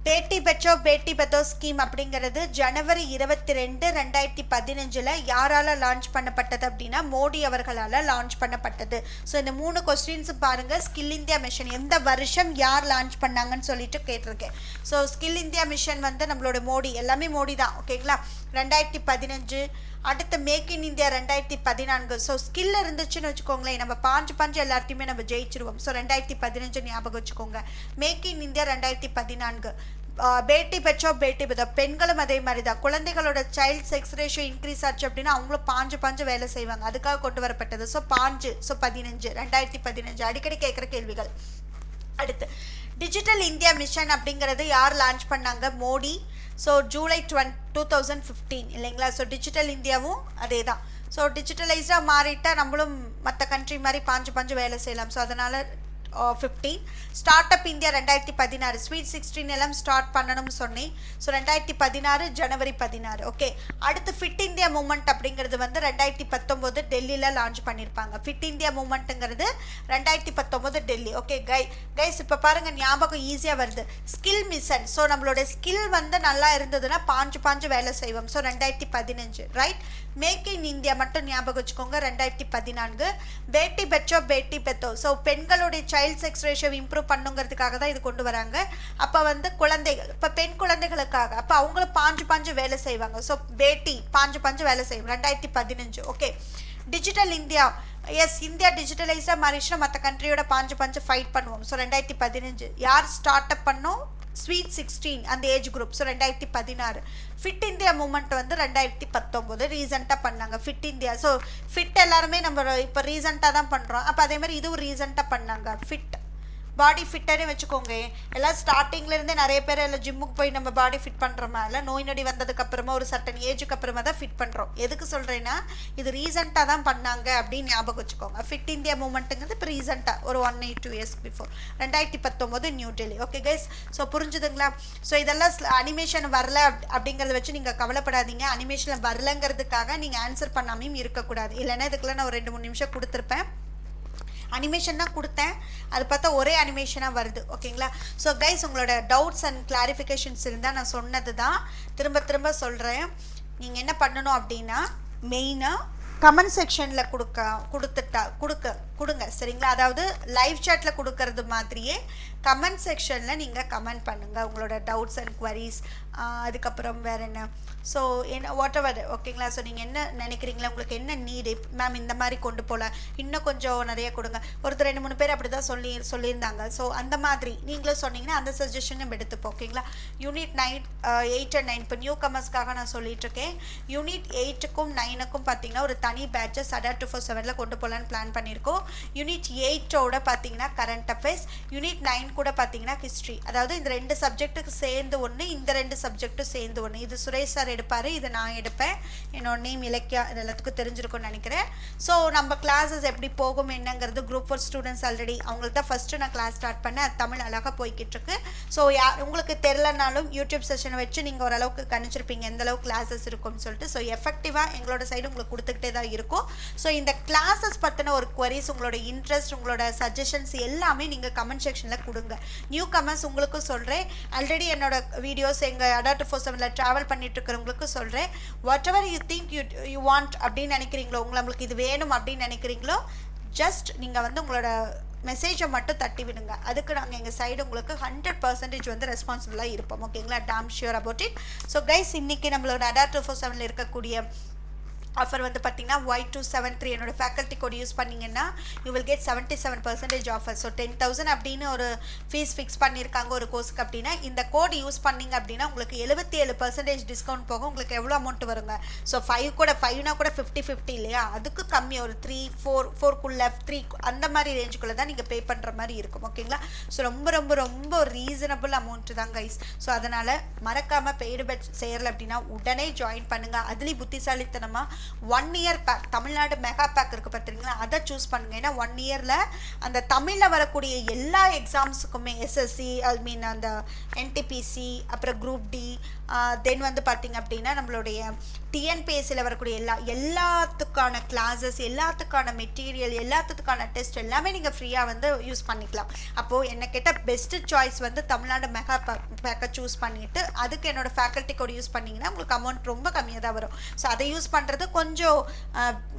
பேட்டி பச்சோ பேட்டி பத்தோ ஸ்கீம் அப்படிங்கிறது ஜனவரி 22, 2015 யாரால லான்ச் பண்ணப்பட்டது அப்படின்னா மோடி அவர்களால் லான்ச் பண்ணப்பட்டது. ஸோ இந்த 3 கொஸ்டின்ஸ் பாருங்கள். ஸ்கில் இந்தியா மிஷன் எந்த வருஷம் யார் லான்ச் பண்ணாங்கன்னு சொல்லிட்டு கேட்டிருக்கேன். ஸோ ஸ்கில் இந்தியா மிஷன் வந்து நம்மளோட மோடி, எல்லாமே மோடி தான் ஓகேங்களா. 2015. அடுத்து make in India 2014. So skill இருந்துச்சுன்னு வச்சுக்கோங்களேன், நம்ம பாஞ்சு எல்லாத்தையுமே நம்ம ஜெயிச்சிருவோம். ஸோ 2015 ஞாபகம் வச்சுக்கோங்க. Make in India 2014. Beti Bachao Beti பத்தோ பெண்களும் அதே மாதிரி தான். குழந்தைகளோட சைல்ட் செக்ஸ் ரேஷியோ இன்க்ரீஸ் ஆச்சு அப்படின்னா அவங்களும் பாஞ்சு வேலை செய்வாங்க, அதுக்காக கொண்டு வரப்பட்டது. ஸோ 15 2015 அடிக்கடி கேட்குற கேள்விகள். அடுத்து டிஜிட்டல் இந்தியா மிஷன் அப்படிங்கிறது யார் லான்ச் பண்ணாங்க, மோடி. ஸோ ஜூலை 2015 இல்லைங்களா. ஸோ டிஜிட்டல் இந்தியாவும் அதே தான். ஸோ டிஜிட்டலைஸ்டாக மாறிட்டால் நம்மளும் மற்ற கண்ட்ரி மாதிரி பாஞ்சு வேலை செய்யலாம். ஸோ அதனால் 15. Start up India 2016. ஸ்வீட் 16 எல்லாம் ஸ்டார்ட் பண்ணணும்னு சொன்னேன். ஸோ 2016 ஜனவரி 16 ஓகே. அடுத்து ஃபிட் இந்தியா மூமெண்ட் அப்படிங்கிறது வந்து 2019 டெல்லியில் லான்ச் பண்ணியிருப்பாங்க. ஃபிட் இந்தியா மூமெண்ட்டுங்கிறது 2019 டெல்லி ஓகே. கைஸ் இப்போ பாருங்கள் ஞாபகம் ஈஸியாக வருது. Skill mission. ஸோ நம்மளோட ஸ்கில் வந்து நல்லா இருந்ததுன்னா பாஞ்சு வேலை செய்வோம். So 2015 right. Make in India மட்டும் ஞாபகம் வச்சுக்கோங்க 2014. பேட்டி பச்சோ பேட்டி பத்தோ. ஸோ பெண்களுடைய சைல்ட் செக்ஸ் ரேஷியோ இம்ப்ரூவ் பண்ணுங்கிறதுக்காக தான் இது கொண்டு வராங்க. அப்போ வந்து குழந்தைகள், இப்போ பெண் குழந்தைகளுக்காக, அப்போ அவங்களும் பாஞ்சு வேலை செய்வாங்க. ஸோ பேட்டி பாஞ்சு வேலை செய்வோம் 2015 okay. Digital India. Yes, India டிஜிட்டலைஸ்டாக மாறிச்சுன்னா மற்ற கண்ட்ரியோட பாஞ்சு ஃபைட் பண்ணுவோம். ஸோ 2015 யார் ஸ்டார்ட் அப் பண்ணோம், ஸ்வீட் 16 அந்த age group. So 2016. Fit India moment வந்து 2019 ரீசெண்டாக பண்ணாங்க ஃபிட் இந்தியா. ஸோ ஃபிட் எல்லாருமே நம்ம இப்போ ரீசெண்டாக தான் பண்ணுறோம். அப்போ அதே மாதிரி இதுவும் ரீசெண்டாக பண்ணாங்க ஃபிட் பாடி ஃபிட்டனே வச்சுக்கோங்க. எல்லாம் ஸ்டார்டிங்லேருந்தே நிறைய பேர் எல்லாம் ஜிம்முக்கு போய் நம்ம பாடி ஃபிட் பண்ணுறோமா, இல்லை நோய் நொடி வந்ததுக்கப்புறமா ஒரு சர்டன் ஏஜுக்கு அப்புறமா தான் ஃபிட் பண்ணுறோம். எதுக்கு சொல்கிறேன்னா இது ரீசெண்டாக தான் பண்ணாங்க அப்படின்னு ஞாபகம் வச்சுக்கோங்க. ஃபிட் இந்தியா மூமெண்ட்டுங்கிறது இப்போ ரீசெண்டாக ஒரு 1-2 years before 2019 new Delhi. Okay guys, so புரிஞ்சுதுங்களா? ஸோ இதெல்லாம் அனிமேஷன் வரல அப்படிங்கிறத வச்சு நீங்கள் கவலைப்படாதீங்க. அனிமேஷனில் வரலங்கிறதுக்காக நீங்கள் ஆன்சர் பண்ணாமையும் இருக்கக்கூடாது. இல்லைன்னா இதுக்குள்ள நான் ஒரு 2-3 நிமிஷம் கொடுத்துருப்பேன். அனிமேஷன் தான் கொடுத்தேன், அது பார்த்தா ஒரே அனிமேஷனாக வருது. ஓகேங்களா? ஸோ கைஸ், உங்களோட டவுட்ஸ் அண்ட் கிளாரிஃபிகேஷன்ஸ் இருந்தால் நான் சொன்னது தான் திரும்ப திரும்ப சொல்கிறேன். நீங்கள் என்ன பண்ணணும் அப்படின்னா மெயினாக கமெண்ட் செக்ஷனில் கொடுங்க சரிங்களா? அதாவது லைவ் சாட்டில் கொடுக்கறது மாதிரியே கமெண்ட் செக்ஷனில் நீங்கள் கமெண்ட் பண்ணுங்கள் உங்களோட டவுட்ஸ் அண்ட் குவரிஸ். அதுக்கப்புறம் வேறு என்ன, ஸோ என்ன வாட் எவர். ஓகேங்களா? ஸோ நீங்கள் என்ன நினைக்கிறீங்களா, உங்களுக்கு என்ன நீடு, மேம் இந்த மாதிரி கொண்டு போகலாம், இன்னும் கொஞ்சம் நிறைய கொடுங்க. ஒருத்தர் 2-3 பேர் அப்படி தான் சொல்லியிருந்தாங்க. ஸோ அந்த மாதிரி நீங்களும் சொன்னீங்கன்னா அந்த சஜஷனும் எடுத்துப்போம். ஓகேங்களா? யூனிட் 8 and 9 இப்போ நியூ கமர்ஸ்க்காக நான் சொல்லிட்டுருக்கேன். யூனிட் 8க்கும் 9க்கும் பார்த்தீங்கன்னா ஒரு தனி பேட்சஸ் ADA 247 கொண்டு போகலான்னு பிளான் பண்ணியிருக்கோம். யூனிட் 8ஓட பார்த்தீங்கன்னா கரண்ட் அஃபேர்ஸ், யூனிட் 9 கூட பார்த்தீங்கன்னா ஹிஸ்ட்ரி. அதாவது இந்த 2 சப்ஜெக்ட்டுக்கு சேர்ந்து ஒன்று, இந்த 2 சப்ஜெக்ட்டும் சேர்ந்து ஒன்று. இது சுரேஷ் சார் எடுப்பார், இது நான் எடுப்பேன். என்னோட நேம் இலக்கியா, இது எல்லாத்துக்கும் தெரிஞ்சிருக்கும்னு நினைக்கிறேன். ஸோ நம்ம கிளாஸஸ் எப்படி போகும் என்னங்கிறது குரூப் 4 ஸ்டூடெண்ட்ஸ் ஆல்ரெடி அவங்களுக்கு தான் ஃபஸ்ட்டு நான் கிளாஸ் ஸ்டார்ட் பண்ணேன். அது தமிழ் அழகாக போய்கிட்டு இருக்கு. ஸோ உங்களுக்கு தெரிலனாலும் யூடியூப் செஷனை வச்சு நீங்கள் ஓரளவுக்கு கணிச்சிருப்பீங்க எந்த அளவுக்கு கிளாஸஸ் இருக்கும்னு சொல்லிட்டு. ஸோ எஃபெக்டிவாக எங்களோட சைடு உங்களுக்கு கொடுத்துக்கிட்டே தான் இருக்கும். ஸோ இந்த கிளாஸஸ் பற்றின ஒரு குவரிஸ், உங்களோட இன்ட்ரெஸ்ட், உங்களோட சஜஷன்ஸ் எல்லாமே நீங்கள் கமெண்ட் செக்ஷனில் கொடுங்க. நியூ கமெண்ட்ஸ் உங்களுக்கும் சொல்கிறேன். ஆல்ரெடி என்னோட வீடியோஸ் எங்கள் ADA 247 ட்ராவல் பண்ணிட்டு இருக்கிறவங்களுக்கு சொல்கிறேன். What ever you think you want அப்படின்னு நினைக்கிறீங்களோ, உங்களுக்கு இது வேணும் அப்படின்னு நினைக்கிறீங்களோ, ஜஸ்ட் நீங்கள் உங்களோட மெசேஜை மட்டும் தட்டி விடுங்க. அதுக்கு நாங்கள் எங்கள் சைடு உங்களுக்கு 100% ரெஸ்பான்சிபிளாக இருப்போம். ஓகேங்களா? Tom sure about it. So guys, இன்றைக்கி நம்மளோட ADA 247 இருக்கக்கூடிய ஆஃபர் பார்த்தீங்கன்னா Y273 என்னோட ஃபேக்கல்ட்டி கோட் யூஸ் பண்ணிங்கன்னா you will get 77% offer. So 10,000 அப்படின்னு ஒரு ஃபீஸ் ஃபிக்ஸ் பண்ணியிருக்காங்க ஒரு கோர்ஸுக்கு அப்படின்னா இந்த கோட் யூஸ் பண்ணிங்க அப்படின்னா உங்களுக்கு 77% டிஸ்கவுண்ட் போகும். உங்களுக்கு எவ்வளோ அமௌண்ட் வருங்க? ஸோ 5னா கூட 50-50 இல்லையா? அதுக்கு கம்மி ஒரு 3-4 3 அந்த மாதிரி ரேஞ்சுக்குள்ளே தான் நீங்கள் பே பண்ணுற மாதிரி இருக்கும். ஓகேங்களா? ஸோ ரொம்ப ரொம்ப ரொம்ப ஒரு ரீசனபிள் அமௌண்ட்டு தான் கைஸ். ஸோ அதனால் மறக்காமல் பெய்டு பேட்ச் செய்யலை அப்படின்னா உடனே ஜாயின் பண்ணுங்கள். அதுலேயும் புத்திசாலித்தனமாக 1 year pack, Tamil Nadu mega pack இருக்குது பார்த்தீங்களா, அதை சூஸ் பண்ணுங்க. ஏன்னா 1 yearல அந்த தமிழில் வரக்கூடிய எல்லா எக்ஸாம்ஸுக்குமே SSC, அந்த NTPC, அப்புறம் குரூப் டி, தென் பார்த்தீங்க அப்படின்னா நம்மளுடைய TNPSCயில் வரக்கூடிய எல்லாத்துக்கான கிளாஸஸ், எல்லாத்துக்கான மெட்டீரியல், எல்லாத்துக்கான டெஸ்ட் எல்லாமே நீங்கள் ஃப்ரீயாக யூஸ் பண்ணிக்கலாம். அப்போது என்ன கேட்டால் பெஸ்ட்டு சாய்ஸ் தமிழ்நாடு மெகா பேக்கை சூஸ் பண்ணிவிட்டு அதுக்கு என்னோடய ஃபேக்கல்ட்டி கோட் யூஸ் பண்ணிங்கன்னா உங்களுக்கு அமௌண்ட் ரொம்ப கம்மியாக தான் வரும். ஸோ அதை யூஸ் பண்ணுறது கொஞ்சம்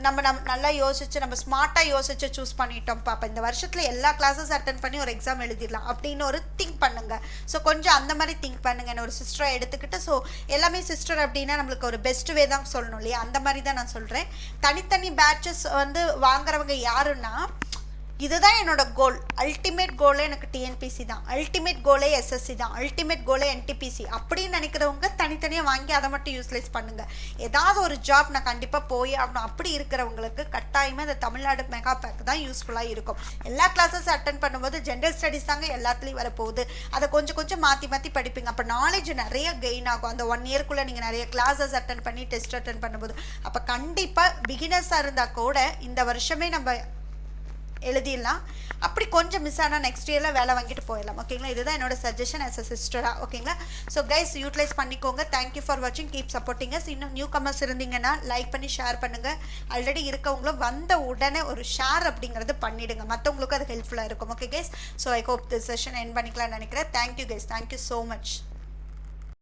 நம்ம நல்லா யோசிச்சு, நம்ம ஸ்மார்ட்டாக யோசிச்சு சூஸ் பண்ணிட்டோம். பாப்பா இந்த வருஷத்தில் எல்லா கிளாஸஸ் அட்டன் பண்ணி ஒரு எக்ஸாம் எழுதிடலாம் அப்படின்னு ஒரு திங்க் பண்ணுங்கள். ஸோ கொஞ்சம் அந்த மாதிரி திங்க் பண்ணுங்கள். என்ன ஒரு சிஸ்டரை எடுத்துக்கிட்டு, ஸோ எல்லாமே சிஸ்டர் அப்படின்னா நம்மளுக்கு ஒரு பெஸ்ட் வே தான் சொல்லணும் இல்லையா? அந்த மாதிரி தான் நான் சொல்கிறேன். தனித்தனி பேட்சஸ் வாங்குறவங்க யாருன்னா, இதுதான் என்னோட கோல், அல்டிமேட் கோலே எனக்கு TNPC தான், அல்டிமேட் கோலே SSC தான், அல்டிமேட் கோலே NTPC அப்படின்னு நினைக்கிறவங்க தனித்தனியாக வாங்கி அதை மட்டும் யூஸ்லைஸ் பண்ணுங்கள். ஏதாவது ஒரு ஜாப் நான் கண்டிப்பாக போய் ஆகணும் அப்படி இருக்கிறவங்களுக்கு கட்டாயமாக இந்த தமிழ்நாடு மெகா பேக் தான் யூஸ்ஃபுல்லாக இருக்கும். எல்லா கிளாஸஸ் அட்டன் பண்ணும்போது ஜென்ரல் ஸ்டடீஸ் தாங்க எல்லாத்துலேயும் வரப்போகுது. அதை கொஞ்சம் கொஞ்சம் மாற்றி படிப்பீங்க. அப்போ நாலேஜ் நிறைய கெயின் ஆகும். அந்த 1 yearக்குள்ளே நீங்கள் நிறைய கிளாஸஸ் அட்டன் பண்ணி டெஸ்ட் அட்டன் பண்ணும்போது அப்போ கண்டிப்பாக பிகினர்ஸாக இருந்தால் கூட இந்த வருஷமே நம்ம எழுதிடலாம். அப்படி கொஞ்சம் மிஸ் ஆனால் நெக்ஸ்ட் இயரில் வேலை வாங்கிட்டு போயிடலாம். ஓகேங்களா? இதுதான் என்னோட சஜஷன் ஆஸ் அ சிஸ்டராக. ஓகேங்களா? ஸோ கைஸ், யூட்டிலைஸ் பண்ணிக்கோங்க. தேங்க்யூ ஃபார் வாட்சிங், கீப் சப்போர்ட்டிங் அஸ். இன்னும் நியூ கமர்ஸ் இருந்தீங்கன்னா லைக் பண்ணி ஷேர் பண்ணுங்கள். ஆல்ரெடி இருக்கவங்களும் வந்த உடனே ஒரு ஷேர் அப்படிங்கிறது பண்ணிவிடுங்க, மற்றவங்களுக்கும் அது ஹெல்ப்ஃபுல்லாக இருக்கும். Okay guys, so I hope this session end பண்ணிக்கலாம்னு நினைக்கிறேன். Thank you guys, thank you so much.